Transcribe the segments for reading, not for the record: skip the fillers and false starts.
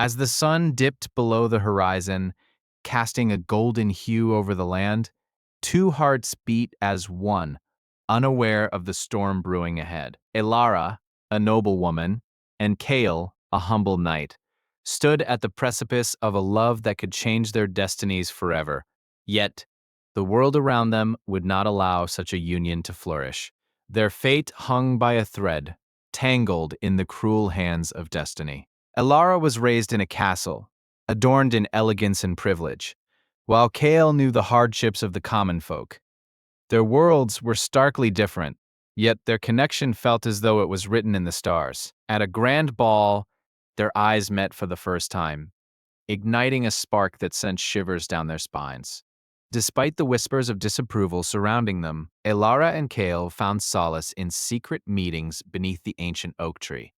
As the sun dipped below the horizon, casting a golden hue over the land, two hearts beat as one, unaware of the storm brewing ahead. Elara, a noble woman, and Kale, a humble knight, stood at the precipice of a love that could change their destinies forever. Yet, the world around them would not allow such a union to flourish. Their fate hung by a thread, tangled in the cruel hands of destiny. Elara was raised in a castle, adorned in elegance and privilege, while Kale knew the hardships of the common folk. Their worlds were starkly different, yet their connection felt as though it was written in the stars. At a grand ball, their eyes met for the first time, igniting a spark that sent shivers down their spines. Despite the whispers of disapproval surrounding them, Elara and Kale found solace in secret meetings beneath the ancient oak tree.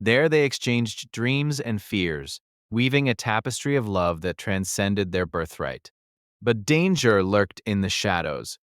There they exchanged dreams and fears, weaving a tapestry of love that transcended their birthright. But danger lurked in the shadows,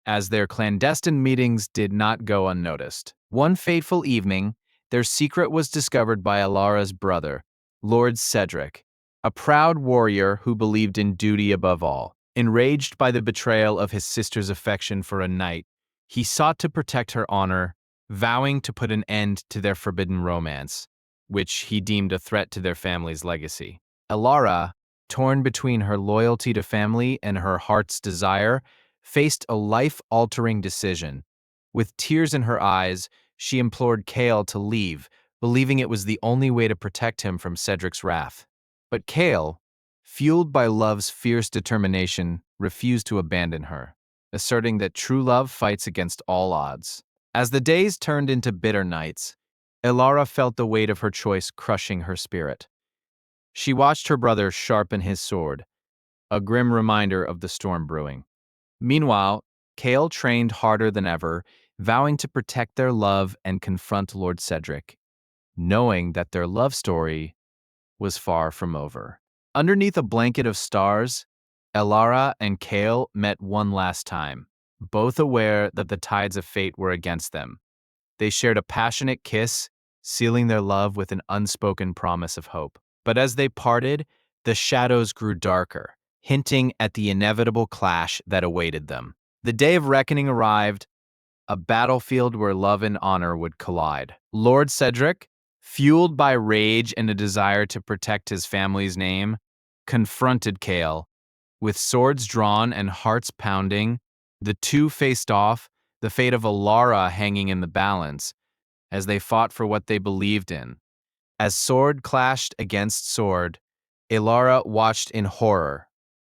as their clandestine meetings did not go unnoticed. One fateful evening, their secret was discovered by Alara's brother, Lord Cedric, a proud warrior who believed in duty above all. Enraged by the betrayal of his sister's affection for a knight, he sought to protect her honor, vowing to put an end to their forbidden romance, which he deemed a threat to their family's legacy. Alara, torn between her loyalty to family and her heart's desire, faced a life-altering decision. With tears in her eyes, she implored Kale to leave, believing it was the only way to protect him from Cedric's wrath. But Kale, fueled by love's fierce determination, refused to abandon her, asserting that true love fights against all odds. As the days turned into bitter nights, Elara felt the weight of her choice crushing her spirit. She watched her brother sharpen his sword, a grim reminder of the storm brewing. Meanwhile, Kale trained harder than ever, vowing to protect their love and confront Lord Cedric, knowing that their love story was far from over. Underneath a blanket of stars, Elara and Kale met one last time, both aware that the tides of fate were against them. They shared a passionate kiss, sealing their love with an unspoken promise of hope. But as they parted, the shadows grew darker, hinting at the inevitable clash that awaited them. The day of reckoning arrived, a battlefield where love and honor would collide. Lord Cedric, fueled by rage and a desire to protect his family's name, confronted Kale. With swords drawn and hearts pounding, the two faced off, the fate of Alara hanging in the balance, as they fought for what they believed in. As sword clashed against sword, Elara watched in horror,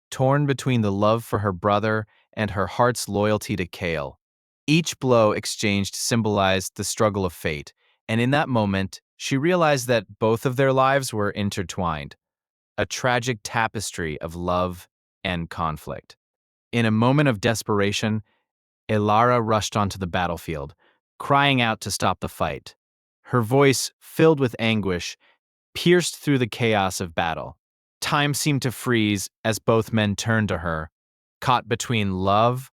torn between the love for her brother and her heart's loyalty to Kale. Each blow exchanged symbolized the struggle of fate, and in that moment, she realized that both of their lives were intertwined, a tragic tapestry of love and conflict. In a moment of desperation, Elara rushed onto the battlefield, crying out to stop the fight. Her voice, filled with anguish, pierced through the chaos of battle. Time seemed to freeze as both men turned to her, caught between love,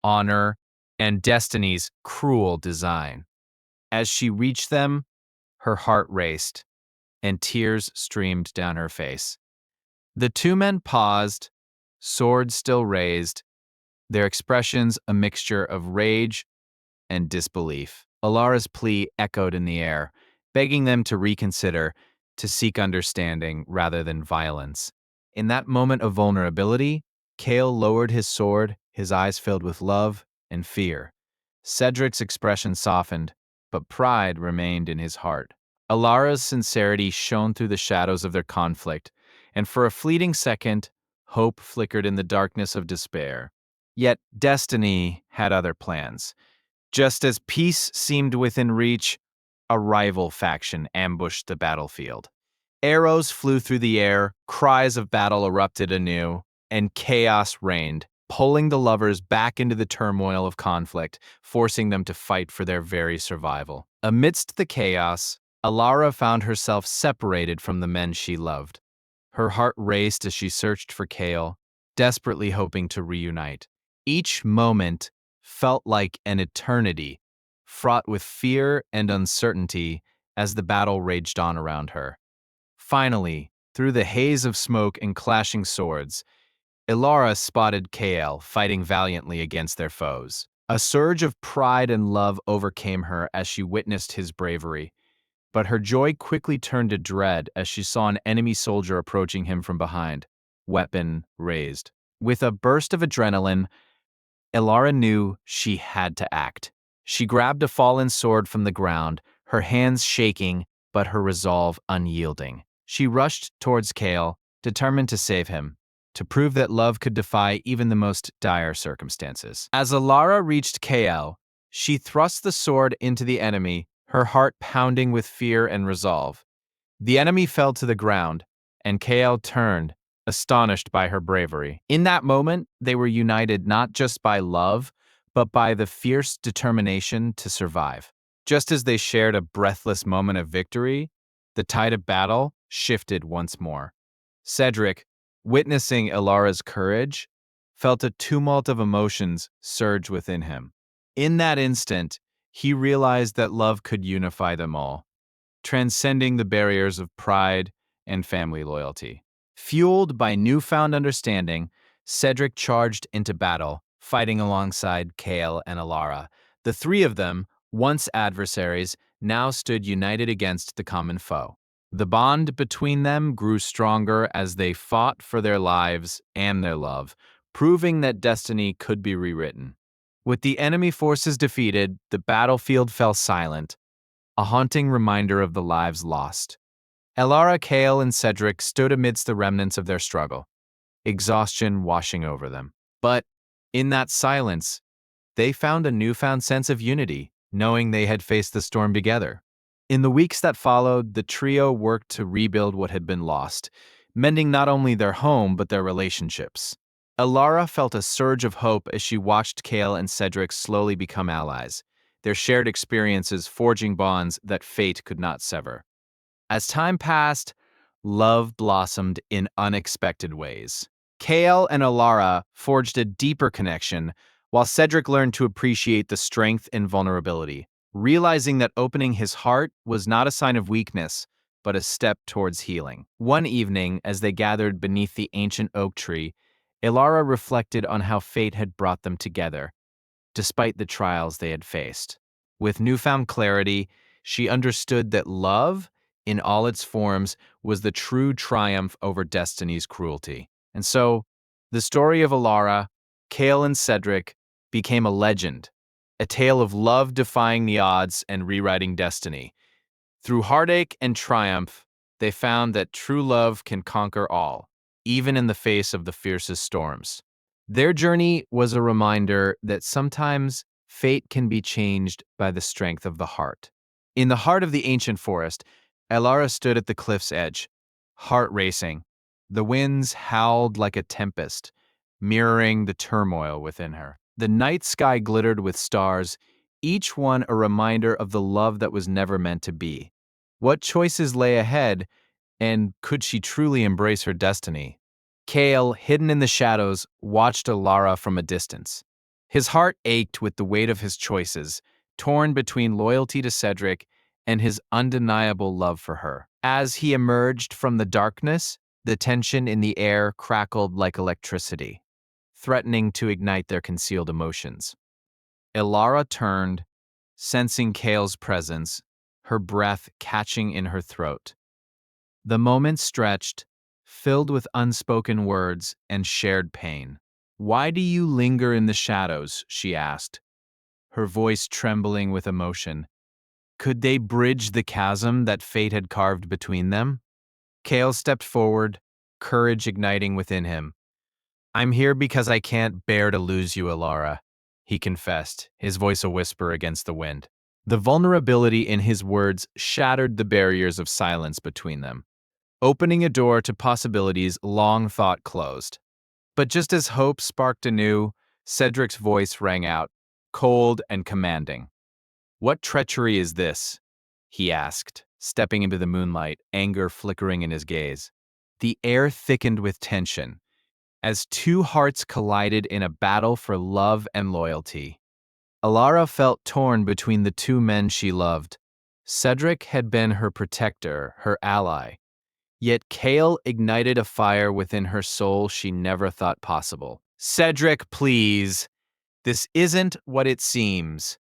honor, and destiny's cruel design. As she reached them, her heart raced, and tears streamed down her face. The two men paused, swords still raised, their expressions a mixture of rage and disbelief. Alara's plea echoed in the air, begging them to reconsider, to seek understanding rather than violence. In that moment of vulnerability, Kale lowered his sword, his eyes filled with love and fear. Cedric's expression softened, but pride remained in his heart. Alara's sincerity shone through the shadows of their conflict, and for a fleeting second, hope flickered in the darkness of despair. Yet destiny had other plans. Just as peace seemed within reach, a rival faction ambushed the battlefield. Arrows flew through the air, cries of battle erupted anew, and chaos reigned, pulling the lovers back into the turmoil of conflict, forcing them to fight for their very survival. Amidst the chaos, Alara found herself separated from the men she loved. Her heart raced as she searched for Kale, desperately hoping to reunite. Each moment felt like an eternity, fraught with fear and uncertainty as the battle raged on around her. Finally, Through the haze of smoke and clashing swords, Ilara spotted Kael fighting valiantly against their foes. A surge of pride and love overcame her as she witnessed his bravery, but her joy quickly turned to dread as she saw an enemy soldier approaching him from behind, weapon raised. With a burst of adrenaline, Ilara knew she had to act. She grabbed a fallen sword from the ground, her hands shaking, but her resolve unyielding. She rushed towards Kale, determined to save him, to prove that love could defy even the most dire circumstances. As Ilara reached Kale, she thrust the sword into the enemy, her heart pounding with fear and resolve. The enemy fell to the ground, and Kael turned, astonished by her bravery. In that moment, they were united not just by love, but by the fierce determination to survive. Just as they shared a breathless moment of victory, the tide of battle shifted once more. Cedric, witnessing Ilara's courage, felt a tumult of emotions surge within him. In that instant, he realized that love could unify them all, transcending the barriers of pride and family loyalty. Fueled by newfound understanding, Cedric charged into battle, fighting alongside Kael and Ilara. The three of them, once adversaries, now stood united against the common foe. The bond between them grew stronger as they fought for their lives and their love, proving that destiny could be rewritten. With the enemy forces defeated, the battlefield fell silent, a haunting reminder of the lives lost. Elara, Kale, and Cedric stood amidst the remnants of their struggle, exhaustion washing over them. But in that silence, they found a newfound sense of unity, knowing they had faced the storm together. In the weeks that followed, the trio worked to rebuild what had been lost, mending not only their home but their relationships. Elara felt a surge of hope as she watched Kale and Cedric slowly become allies, their shared experiences forging bonds that fate could not sever. As time passed, love blossomed in unexpected ways. Kale and Alara forged a deeper connection, while Cedric learned to appreciate the strength and vulnerability, realizing that opening his heart was not a sign of weakness, but a step towards healing. One evening, as they gathered beneath the ancient oak tree, Ilara reflected on how fate had brought them together, despite the trials they had faced. With newfound clarity, she understood that love, in all its forms, was the true triumph over destiny's cruelty. And so, the story of Alara, Kale, and Cedric became a legend, a tale of love defying the odds and rewriting destiny. Through heartache and triumph, they found that true love can conquer all, even in the face of the fiercest storms. Their journey was a reminder that sometimes fate can be changed by the strength of the heart. In the heart of the ancient forest, Elara stood at the cliff's edge, heart racing. The winds howled like a tempest, mirroring the turmoil within her. The night sky glittered with stars, each one a reminder of the love that was never meant to be. What choices lay ahead, and could she truly embrace her destiny? Kale, hidden in the shadows, watched Alara from a distance. His heart ached with the weight of his choices, torn between loyalty to Cedric and his undeniable love for her. As he emerged from the darkness, the tension in the air crackled like electricity, threatening to ignite their concealed emotions. Ilara turned, sensing Kale's presence, her breath catching in her throat. The moment stretched, filled with unspoken words and shared pain. "Why do you linger in the shadows?" she asked, her voice trembling with emotion. Could they bridge the chasm that fate had carved between them? Kale stepped forward, courage igniting within him. "I'm here because I can't bear to lose you, Alara," he confessed, his voice a whisper against the wind. The vulnerability in his words shattered the barriers of silence between them, opening a door to possibilities long thought closed. But just as hope sparked anew, Cedric's voice rang out, cold and commanding. "What treachery is this?" he asked, stepping into the moonlight, anger flickering in his gaze. The air thickened with tension, as two hearts collided in a battle for love and loyalty. Alara felt torn between the two men she loved. Cedric had been her protector, her ally. Yet Kale ignited a fire within her soul she never thought possible. "Cedric, please. This isn't what it seems,"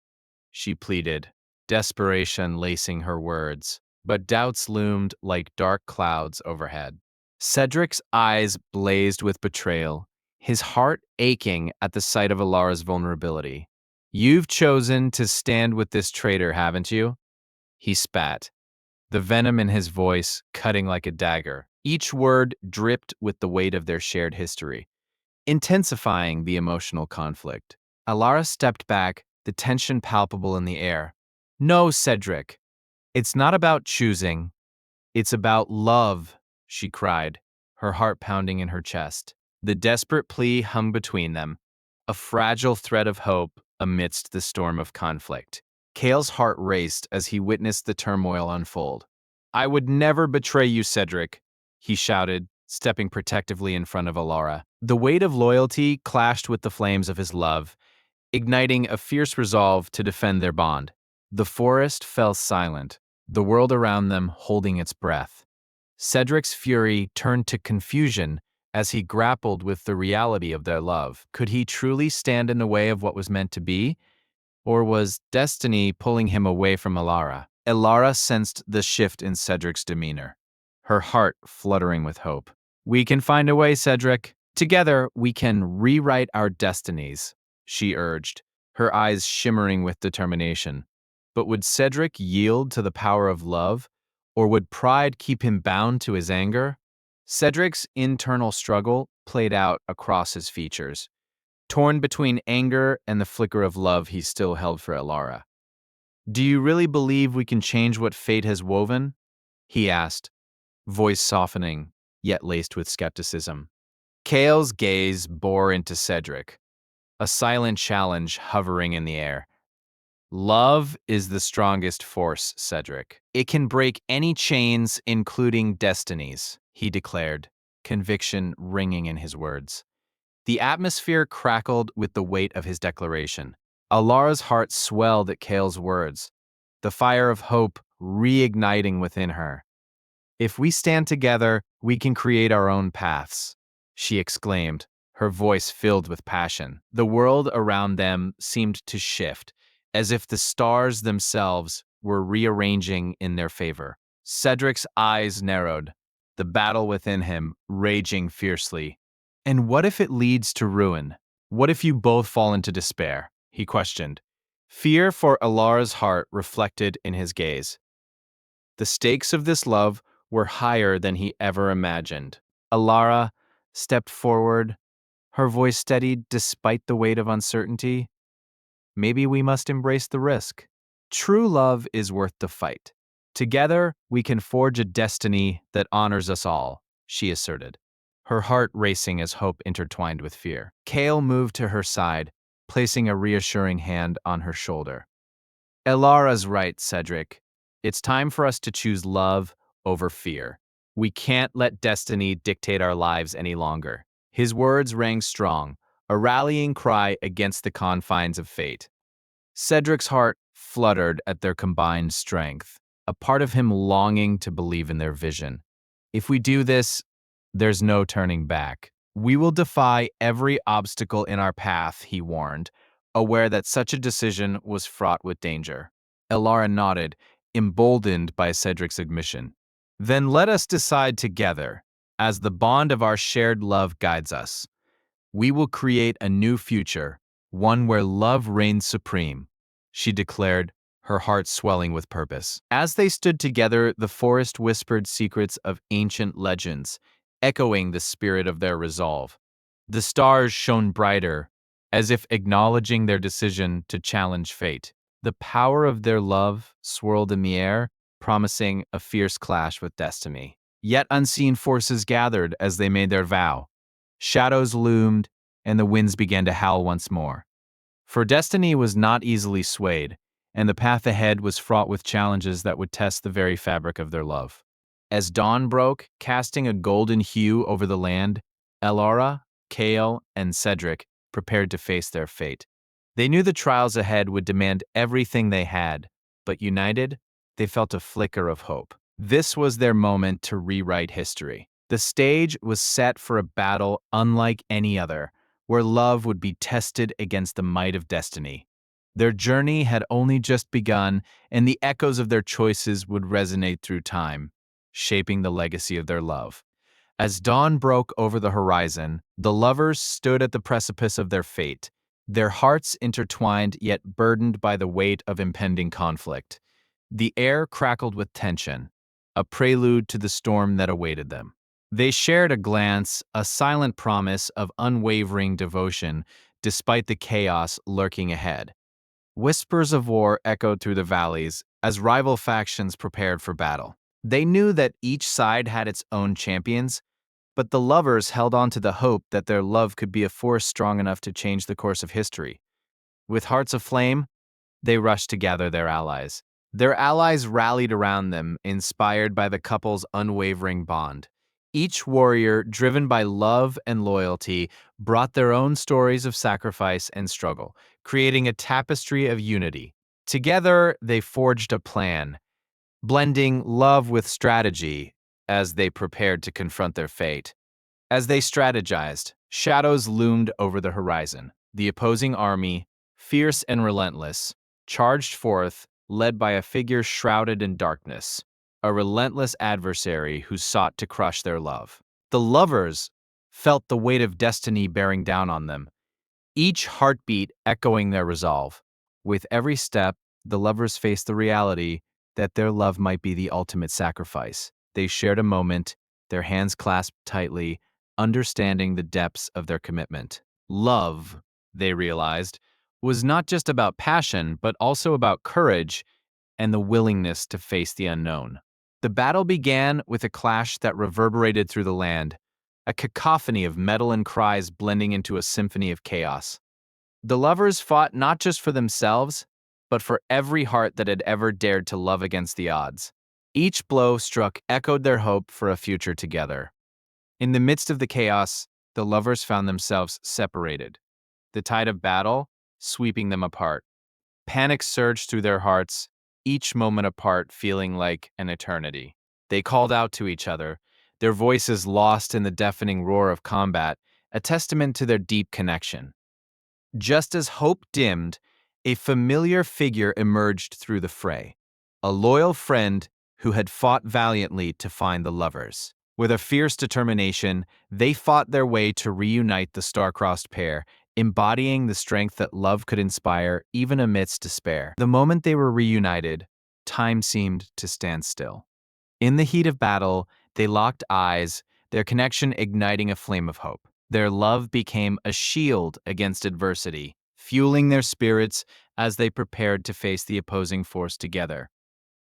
she pleaded, desperation lacing her words, but doubts loomed like dark clouds overhead. Cedric's eyes blazed with betrayal, his heart aching at the sight of Alara's vulnerability. "You've chosen to stand with this traitor, haven't you?" He spat, the venom in his voice cutting like a dagger. Each word dripped with the weight of their shared history, intensifying the emotional conflict. Alara stepped back, the tension palpable in the air. "No, Cedric. It's not about choosing. It's about love," she cried, her heart pounding in her chest. The desperate plea hung between them, a fragile thread of hope amidst the storm of conflict. Kale's heart raced as he witnessed the turmoil unfold. "I would never betray you, Cedric," he shouted, stepping protectively in front of Alara. The weight of loyalty clashed with the flames of his love, igniting a fierce resolve to defend their bond. The forest fell silent, the world around them holding its breath. Cedric's fury turned to confusion as he grappled with the reality of their love. Could he truly stand in the way of what was meant to be? Or was destiny pulling him away from Alara? Alara sensed the shift in Cedric's demeanor, her heart fluttering with hope. "We can find a way, Cedric. Together, we can rewrite our destinies," she urged, her eyes shimmering with determination. But would Cedric yield to the power of love, or would pride keep him bound to his anger? Cedric's internal struggle played out across his features, torn between anger and the flicker of love he still held for Alara. "Do you really believe we can change what fate has woven?" he asked, voice softening, yet laced with skepticism. Kale's gaze bore into Cedric, a silent challenge hovering in the air. "Love is the strongest force, Cedric. It can break any chains, including destinies," he declared, conviction ringing in his words. The atmosphere crackled with the weight of his declaration. Alara's heart swelled at Kale's words, the fire of hope reigniting within her. "If we stand together, we can create our own paths," she exclaimed, her voice filled with passion. The world around them seemed to shift, as if the stars themselves were rearranging in their favor. Cedric's eyes narrowed, the battle within him raging fiercely. "And what if it leads to ruin? What if you both fall into despair?" he questioned, fear for Alara's heart reflected in his gaze. The stakes of this love were higher than he ever imagined. Alara stepped forward, her voice steadied despite the weight of uncertainty. "Maybe we must embrace the risk. True love is worth the fight. Together, we can forge a destiny that honors us all," she asserted, her heart racing as hope intertwined with fear. Kale moved to her side, placing a reassuring hand on her shoulder. "Elara's right, Cedric. It's time for us to choose love over fear. We can't let destiny dictate our lives any longer." His words rang strong, a rallying cry against the confines of fate. Cedric's heart fluttered at their combined strength, a part of him longing to believe in their vision. "If we do this, there's no turning back. We will defy every obstacle in our path," he warned, aware that such a decision was fraught with danger. Elara nodded, emboldened by Cedric's admission. "Then let us decide together, as the bond of our shared love guides us. We will create a new future, one where love reigns supreme," she declared, her heart swelling with purpose. As they stood together, the forest whispered secrets of ancient legends, echoing the spirit of their resolve. The stars shone brighter, as if acknowledging their decision to challenge fate. The power of their love swirled in the air, promising a fierce clash with destiny. Yet unseen forces gathered as they made their vow. Shadows loomed, and the winds began to howl once more. For destiny was not easily swayed, and the path ahead was fraught with challenges that would test the very fabric of their love. As dawn broke, casting a golden hue over the land, Elara, Kale, and Cedric prepared to face their fate. They knew the trials ahead would demand everything they had, but united, they felt a flicker of hope. This was their moment to rewrite history. The stage was set for a battle unlike any other, where love would be tested against the might of destiny. Their journey had only just begun, and the echoes of their choices would resonate through time, shaping the legacy of their love. As dawn broke over the horizon, the lovers stood at the precipice of their fate, their hearts intertwined yet burdened by the weight of impending conflict. The air crackled with tension, a prelude to the storm that awaited them. They shared a glance, a silent promise of unwavering devotion despite the chaos lurking ahead. Whispers of war echoed through the valleys as rival factions prepared for battle. They knew that each side had its own champions, but the lovers held on to the hope that their love could be a force strong enough to change the course of history. With hearts aflame, they rushed to gather their allies. Their allies rallied around them, inspired by the couple's unwavering bond. Each warrior, driven by love and loyalty, brought their own stories of sacrifice and struggle, creating a tapestry of unity. Together, they forged a plan, blending love with strategy as they prepared to confront their fate. As they strategized, shadows loomed over the horizon. The opposing army, fierce and relentless, charged forth, led by a figure shrouded in darkness, a relentless adversary who sought to crush their love. The lovers felt the weight of destiny bearing down on them, each heartbeat echoing their resolve. With every step, the lovers faced the reality that their love might be the ultimate sacrifice. They shared a moment, their hands clasped tightly, understanding the depths of their commitment. Love, they realized, was not just about passion, but also about courage and the willingness to face the unknown. The battle began with a clash that reverberated through the land, a cacophony of metal and cries blending into a symphony of chaos. The lovers fought not just for themselves, but for every heart that had ever dared to love against the odds. Each blow struck echoed their hope for a future together. In the midst of the chaos, the lovers found themselves separated, the tide of battle sweeping them apart. Panic surged through their hearts, each moment apart feeling like an eternity. They called out to each other, their voices lost in the deafening roar of combat, a testament to their deep connection. Just as hope dimmed, a familiar figure emerged through the fray, a loyal friend who had fought valiantly to find the lovers. With a fierce determination, they fought their way to reunite the star-crossed pair, embodying the strength that love could inspire even amidst despair. The moment they were reunited, time seemed to stand still. In the heat of battle, they locked eyes, their connection igniting a flame of hope. Their love became a shield against adversity, fueling their spirits as they prepared to face the opposing force together,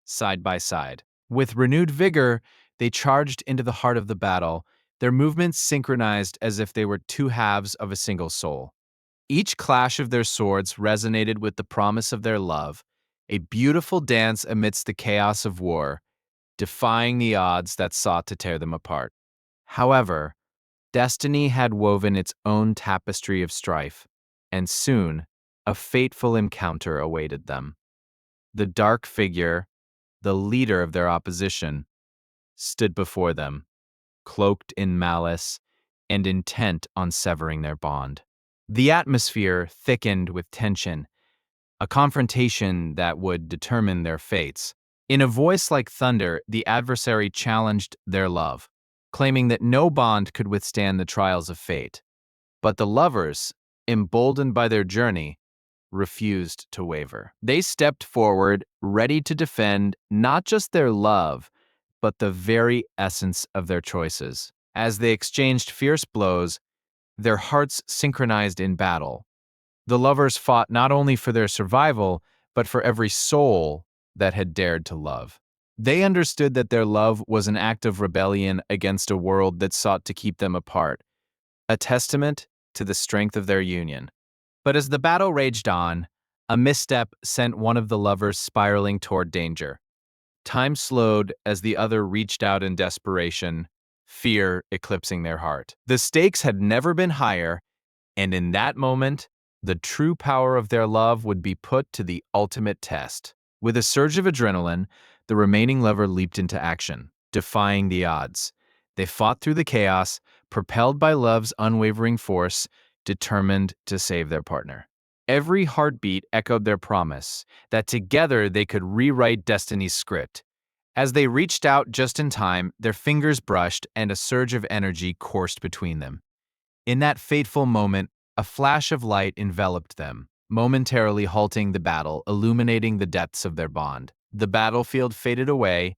side by side. With renewed vigor, they charged into the heart of the battle, their movements synchronized as if they were two halves of a single soul. Each clash of their swords resonated with the promise of their love, a beautiful dance amidst the chaos of war, defying the odds that sought to tear them apart. However, destiny had woven its own tapestry of strife, and soon a fateful encounter awaited them. The dark figure, the leader of their opposition, stood before them, cloaked in malice and intent on severing their bond. The atmosphere thickened with tension, a confrontation that would determine their fates. In a voice like thunder, the adversary challenged their love, claiming that no bond could withstand the trials of fate. But the lovers, emboldened by their journey, refused to waver. They stepped forward, ready to defend not just their love, but the very essence of their choices. As they exchanged fierce blows, their hearts synchronized in battle. The lovers fought not only for their survival, but for every soul that had dared to love. They understood that their love was an act of rebellion against a world that sought to keep them apart, a testament to the strength of their union. But as the battle raged on, a misstep sent one of the lovers spiraling toward danger. Time slowed as the other reached out in desperation, fear eclipsing their heart. The stakes had never been higher, and in that moment, the true power of their love would be put to the ultimate test. With a surge of adrenaline, the remaining lover leaped into action, defying the odds. They fought through the chaos, propelled by love's unwavering force, determined to save their partner. Every heartbeat echoed their promise that together they could rewrite destiny's script. As they reached out just in time, their fingers brushed and a surge of energy coursed between them. In that fateful moment, a flash of light enveloped them, momentarily halting the battle, illuminating the depths of their bond. The battlefield faded away,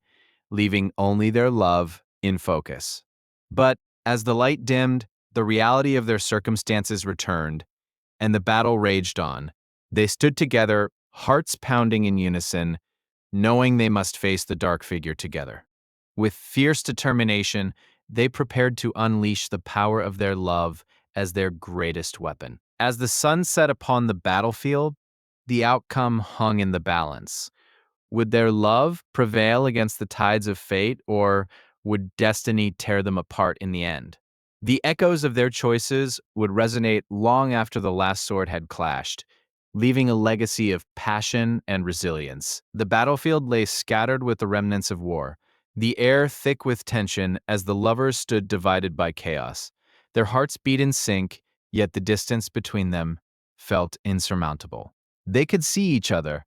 leaving only their love in focus. But as the light dimmed, the reality of their circumstances returned, and the battle raged on. They stood together, hearts pounding in unison, knowing they must face the dark figure together. With fierce determination, they prepared to unleash the power of their love as their greatest weapon. As the sun set upon the battlefield, the outcome hung in the balance. Would their love prevail against the tides of fate, or would destiny tear them apart in the end? The echoes of their choices would resonate long after the last sword had clashed, leaving a legacy of passion and resilience. The battlefield lay scattered with the remnants of war, the air thick with tension as the lovers stood divided by chaos. Their hearts beat in sync, yet the distance between them felt insurmountable. They could see each other,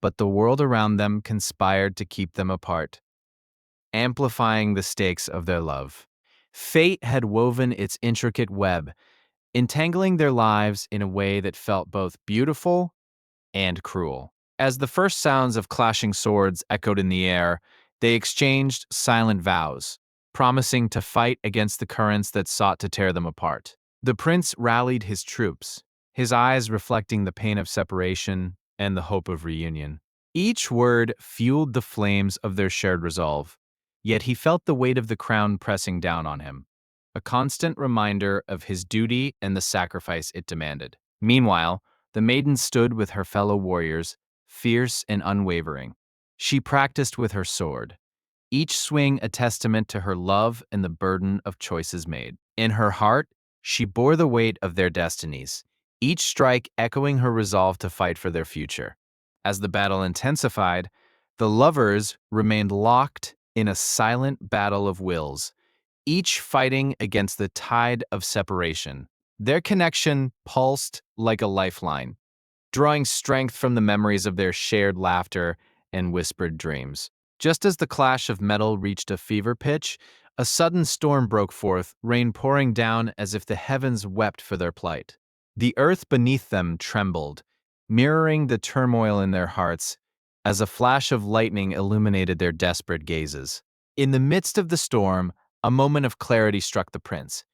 but the world around them conspired to keep them apart, amplifying the stakes of their love. Fate had woven its intricate web, entangling their lives in a way that felt both beautiful and cruel. As the first sounds of clashing swords echoed in the air, they exchanged silent vows, promising to fight against the currents that sought to tear them apart. The prince rallied his troops, his eyes reflecting the pain of separation and the hope of reunion. Each word fueled the flames of their shared resolve, yet he felt the weight of the crown pressing down on him, a constant reminder of his duty and the sacrifice it demanded. Meanwhile, the maiden stood with her fellow warriors, fierce and unwavering. She practiced with her sword, each swing a testament to her love and the burden of choices made. In her heart, she bore the weight of their destinies, each strike echoing her resolve to fight for their future. As the battle intensified, the lovers remained locked in a silent battle of wills, each fighting against the tide of separation. Their connection pulsed like a lifeline, drawing strength from the memories of their shared laughter and whispered dreams. Just as the clash of metal reached a fever pitch, a sudden storm broke forth, rain pouring down as if the heavens wept for their plight. The earth beneath them trembled, mirroring the turmoil in their hearts, as a flash of lightning illuminated their desperate gazes. In the midst of the storm, a moment of clarity struck the prince.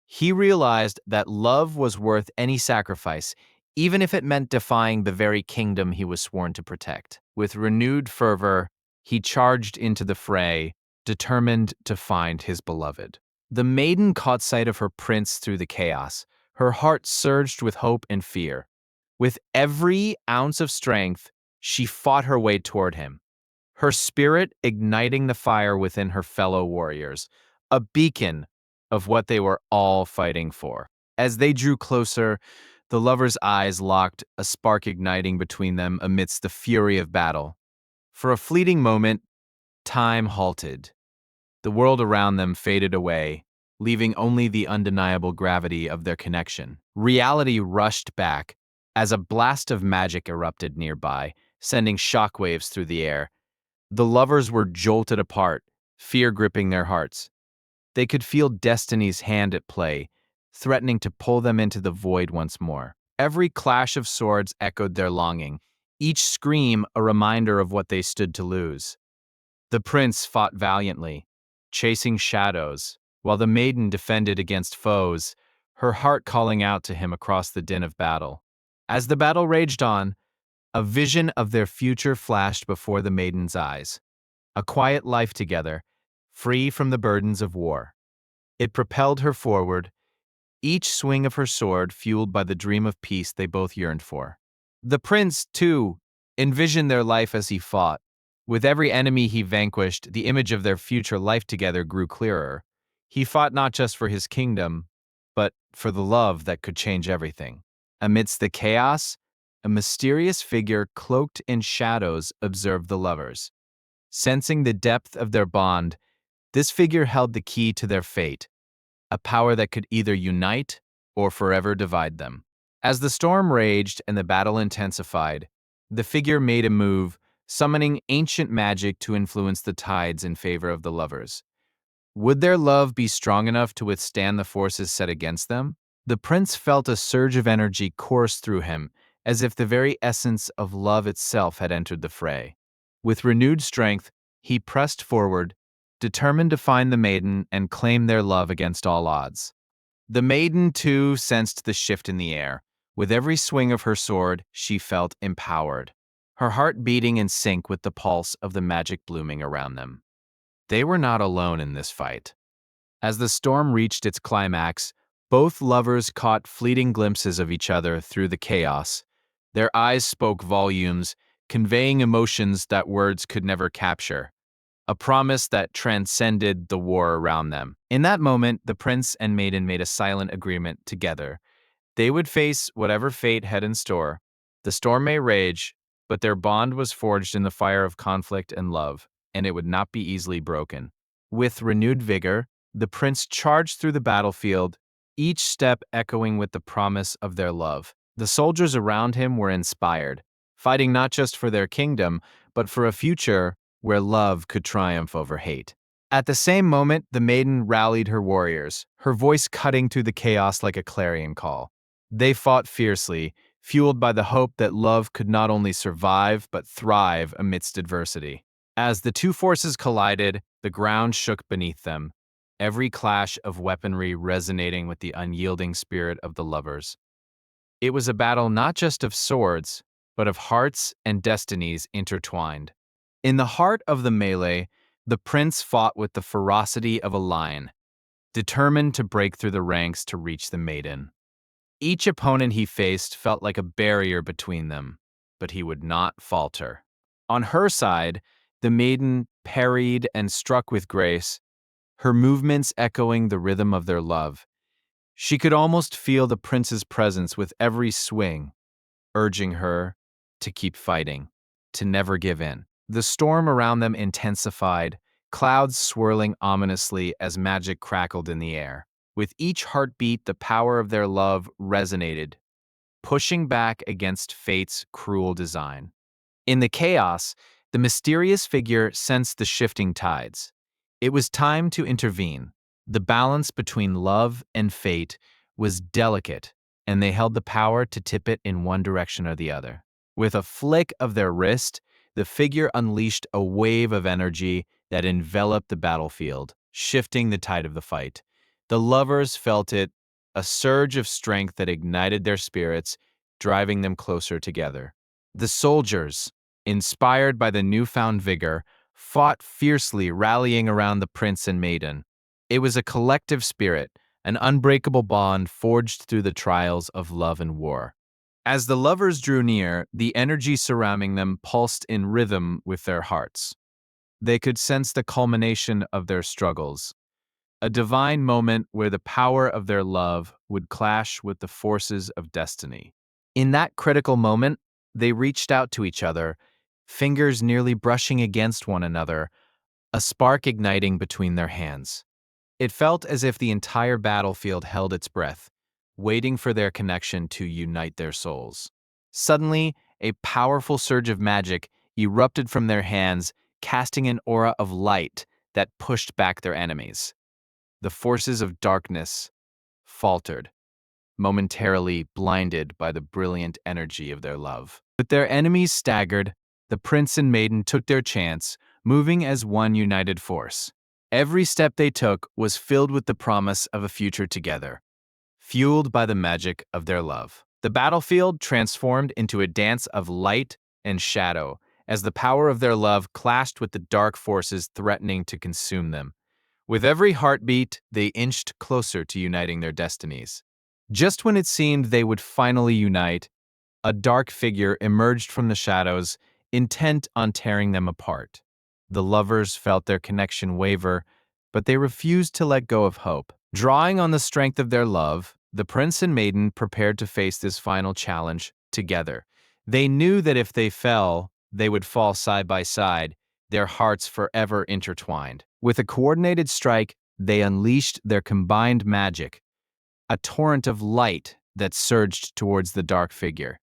He realized that love was worth any sacrifice, even if it meant defying the very kingdom he was sworn to protect. With renewed fervor, he charged into the fray, determined to find his beloved. The maiden caught sight of her prince through the chaos. Her heart surged with hope and fear. With every ounce of strength, she fought her way toward him, her spirit igniting the fire within her fellow warriors, a beacon of what they were all fighting for. As they drew closer, the lovers' eyes locked, a spark igniting between them amidst the fury of battle. For a fleeting moment, time halted. The world around them faded away, leaving only the undeniable gravity of their connection. Reality rushed back as a blast of magic erupted nearby, sending shockwaves through the air. The lovers were jolted apart, fear gripping their hearts. They could feel destiny's hand at play, threatening to pull them into the void once more. Every clash of swords echoed their longing, each scream a reminder of what they stood to lose. The prince fought valiantly, chasing shadows, while the maiden defended against foes, her heart calling out to him across the din of battle. As the battle raged on, a vision of their future flashed before the maiden's eyes. A quiet life together, free from the burdens of war. It propelled her forward, each swing of her sword fueled by the dream of peace they both yearned for. The prince, too, envisioned their life as he fought. With every enemy he vanquished, the image of their future life together grew clearer. He fought not just for his kingdom, but for the love that could change everything. Amidst the chaos, a mysterious figure cloaked in shadows observed the lovers. Sensing the depth of their bond, this figure held the key to their fate, a power that could either unite or forever divide them. As the storm raged and the battle intensified, the figure made a move, summoning ancient magic to influence the tides in favor of the lovers. Would their love be strong enough to withstand the forces set against them? The prince felt a surge of energy course through him, as if the very essence of love itself had entered the fray. With renewed strength, he pressed forward, determined to find the maiden and claim their love against all odds. The maiden, too, sensed the shift in the air. With every swing of her sword, she felt empowered, her heart beating in sync with the pulse of the magic blooming around them. They were not alone in this fight. As the storm reached its climax, both lovers caught fleeting glimpses of each other through the chaos. Their eyes spoke volumes, conveying emotions that words could never capture, a promise that transcended the war around them. In that moment, the prince and maiden made a silent agreement together. They would face whatever fate had in store. The storm may rage, but their bond was forged in the fire of conflict and love, and it would not be easily broken. With renewed vigor, the prince charged through the battlefield, each step echoing with the promise of their love. The soldiers around him were inspired, fighting not just for their kingdom, but for a future where love could triumph over hate. At the same moment, the maiden rallied her warriors, her voice cutting through the chaos like a clarion call. They fought fiercely, fueled by the hope that love could not only survive but thrive amidst adversity. As the two forces collided, the ground shook beneath them, every clash of weaponry resonating with the unyielding spirit of the lovers. It was a battle not just of swords, but of hearts and destinies intertwined. In the heart of the melee, the prince fought with the ferocity of a lion, determined to break through the ranks to reach the maiden. Each opponent he faced felt like a barrier between them, but he would not falter. On her side, the maiden parried and struck with grace, her movements echoing the rhythm of their love. She could almost feel the prince's presence with every swing, urging her to keep fighting, to never give in. The storm around them intensified, clouds swirling ominously as magic crackled in the air. With each heartbeat, the power of their love resonated, pushing back against fate's cruel design. In the chaos, the mysterious figure sensed the shifting tides. It was time to intervene. The balance between love and fate was delicate, and they held the power to tip it in one direction or the other. With a flick of their wrist, the figure unleashed a wave of energy that enveloped the battlefield, shifting the tide of the fight. The lovers felt it, a surge of strength that ignited their spirits, driving them closer together. The soldiers, inspired by the newfound vigor, fought fiercely, rallying around the prince and maiden. It was a collective spirit, an unbreakable bond forged through the trials of love and war. As the lovers drew near, the energy surrounding them pulsed in rhythm with their hearts. They could sense the culmination of their struggles, a divine moment where the power of their love would clash with the forces of destiny. In that critical moment, they reached out to each other, fingers nearly brushing against one another, a spark igniting between their hands. It felt as if the entire battlefield held its breath, waiting for their connection to unite their souls. Suddenly, a powerful surge of magic erupted from their hands, casting an aura of light that pushed back their enemies. The forces of darkness faltered, momentarily blinded by the brilliant energy of their love. With their enemies staggered, the prince and maiden took their chance, moving as one united force. Every step they took was filled with the promise of a future together, fueled by the magic of their love. The battlefield transformed into a dance of light and shadow as the power of their love clashed with the dark forces threatening to consume them. With every heartbeat, they inched closer to uniting their destinies. Just when it seemed they would finally unite, a dark figure emerged from the shadows, intent on tearing them apart. The lovers felt their connection waver, but they refused to let go of hope. Drawing on the strength of their love, the prince and maiden prepared to face this final challenge together. They knew that if they fell, they would fall side by side, their hearts forever intertwined. With a coordinated strike, they unleashed their combined magic, a torrent of light that surged towards the dark figure.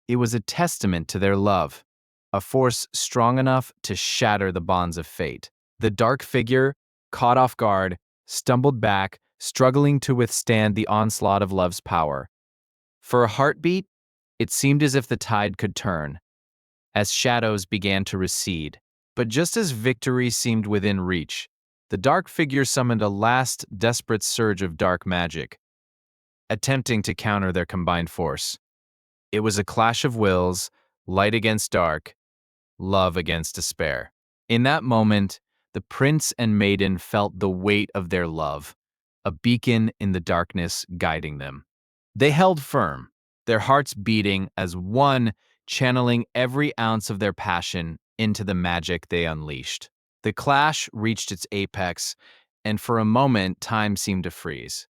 It was a testament to their love, a force strong enough to shatter the bonds of fate. The dark figure, caught off guard, stumbled back, struggling to withstand the onslaught of love's power. For a heartbeat, it seemed as if the tide could turn, as shadows began to recede. But just as victory seemed within reach, the dark figure summoned a last desperate surge of dark magic, attempting to counter their combined force. It was a clash of wills, light against dark, love against despair. In that moment, the prince and maiden felt the weight of their love, a beacon in the darkness guiding them. They held firm, their hearts beating as one, channeling every ounce of their passion into the magic they unleashed. The clash reached its apex, and for a moment, time seemed to freeze.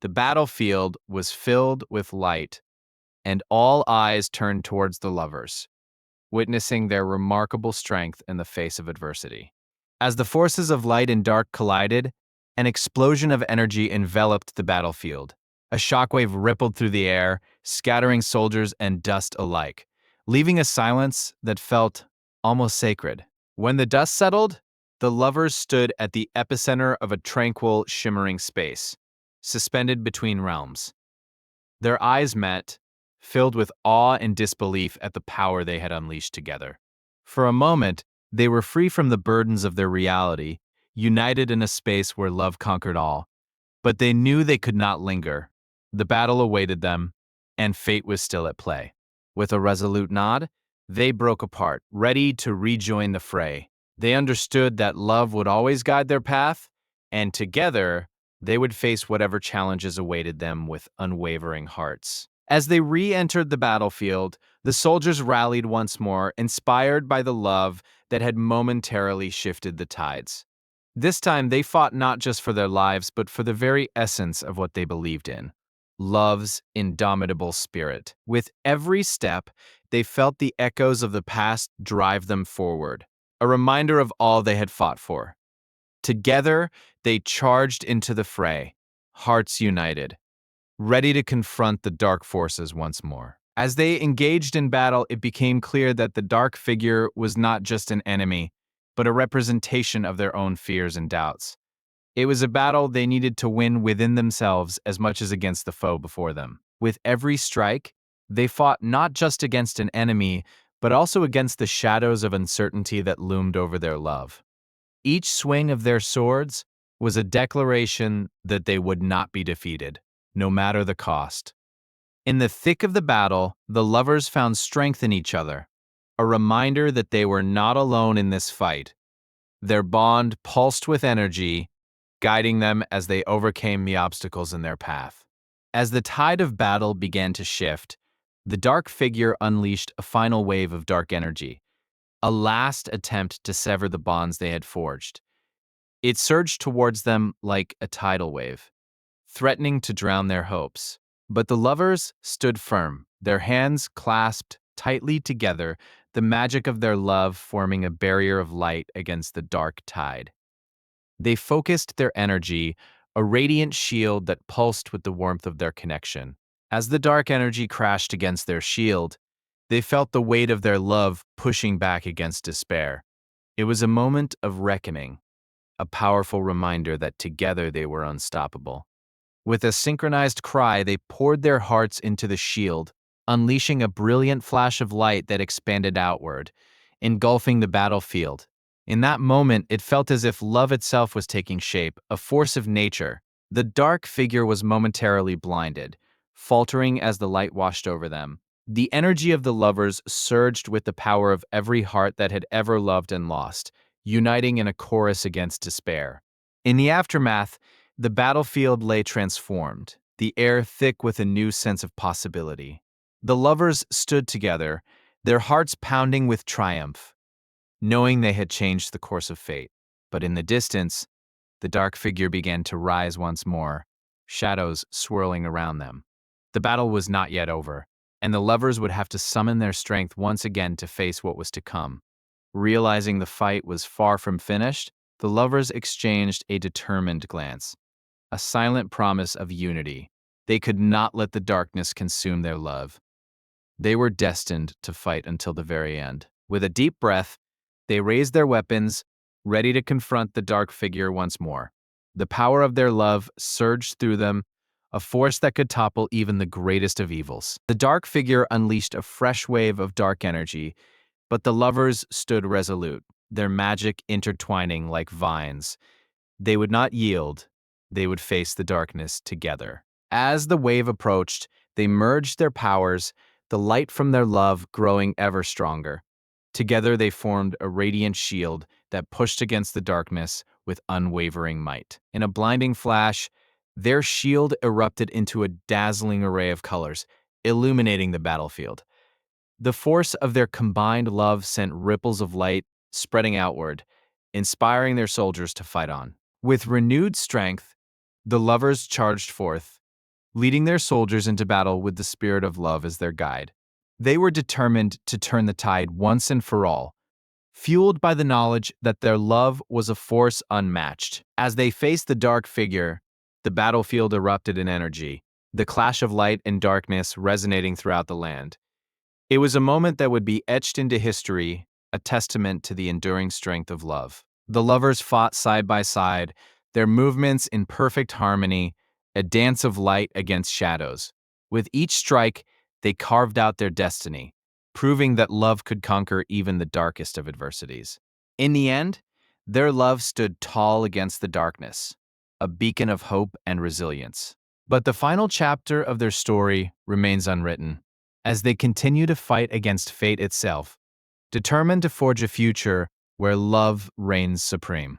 The battlefield was filled with light, and all eyes turned towards the lovers, witnessing their remarkable strength in the face of adversity. As the forces of light and dark collided, an explosion of energy enveloped the battlefield. A shockwave rippled through the air, scattering soldiers and dust alike, leaving a silence that felt almost sacred. When the dust settled, the lovers stood at the epicenter of a tranquil, shimmering space, suspended between realms. Their eyes met, filled with awe and disbelief at the power they had unleashed together. For a moment, they were free from the burdens of their reality, united in a space where love conquered all. But they knew they could not linger. The battle awaited them, and fate was still at play. With a resolute nod, they broke apart, ready to rejoin the fray. They understood that love would always guide their path, and together, they would face whatever challenges awaited them with unwavering hearts. As they re-entered the battlefield, the soldiers rallied once more, inspired by the love that had momentarily shifted the tides. This time, they fought not just for their lives, but for the very essence of what they believed in: love's indomitable spirit. With every step, they felt the echoes of the past drive them forward, a reminder of all they had fought for. Together, they charged into the fray, hearts united, ready to confront the dark forces once more. As they engaged in battle, it became clear that the dark figure was not just an enemy, but a representation of their own fears and doubts. It was a battle they needed to win within themselves as much as against the foe before them. With every strike, they fought not just against an enemy, but also against the shadows of uncertainty that loomed over their love. Each swing of their swords was a declaration that they would not be defeated, no matter the cost. In the thick of the battle, the lovers found strength in each other, a reminder that they were not alone in this fight. Their bond pulsed with energy, guiding them as they overcame the obstacles in their path. As the tide of battle began to shift, the dark figure unleashed a final wave of dark energy, a last attempt to sever the bonds they had forged. It surged towards them like a tidal wave, threatening to drown their hopes. But the lovers stood firm, their hands clasped tightly together, the magic of their love forming a barrier of light against the dark tide. They focused their energy, a radiant shield that pulsed with the warmth of their connection. As the dark energy crashed against their shield, they felt the weight of their love pushing back against despair. It was a moment of reckoning, a powerful reminder that together they were unstoppable. With a synchronized cry, they poured their hearts into the shield, unleashing a brilliant flash of light that expanded outward, engulfing the battlefield. In that moment, it felt as if love itself was taking shape, a force of nature. The dark figure was momentarily blinded, faltering as the light washed over them. The energy of the lovers surged with the power of every heart that had ever loved and lost, uniting in a chorus against despair. In the aftermath, the battlefield lay transformed, the air thick with a new sense of possibility. The lovers stood together, their hearts pounding with triumph, knowing they had changed the course of fate. But in the distance, the dark figure began to rise once more, shadows swirling around them. The battle was not yet over, and the lovers would have to summon their strength once again to face what was to come. Realizing the fight was far from finished, the lovers exchanged a determined glance, a silent promise of unity. They could not let the darkness consume their love. They were destined to fight until the very end. With a deep breath, they raised their weapons, ready to confront the dark figure once more. The power of their love surged through them, a force that could topple even the greatest of evils. The dark figure unleashed a fresh wave of dark energy, but the lovers stood resolute, their magic intertwining like vines. They would not yield. They would face the darkness together. As the wave approached, they merged their powers, the light from their love growing ever stronger. Together they formed a radiant shield that pushed against the darkness with unwavering might. In a blinding flash, their shield erupted into a dazzling array of colors, illuminating the battlefield. The force of their combined love sent ripples of light spreading outward, inspiring their soldiers to fight on. With renewed strength, the lovers charged forth, leading their soldiers into battle with the spirit of love as their guide. They were determined to turn the tide once and for all, fueled by the knowledge that their love was a force unmatched. As they faced the dark figure, the battlefield erupted in energy, the clash of light and darkness resonating throughout the land. It was a moment that would be etched into history, a testament to the enduring strength of love. The lovers fought side by side, their movements in perfect harmony, a dance of light against shadows. With each strike, they carved out their destiny, proving that love could conquer even the darkest of adversities. In the end, their love stood tall against the darkness, a beacon of hope and resilience. But the final chapter of their story remains unwritten. As they continue to fight against fate itself, determined to forge a future where love reigns supreme.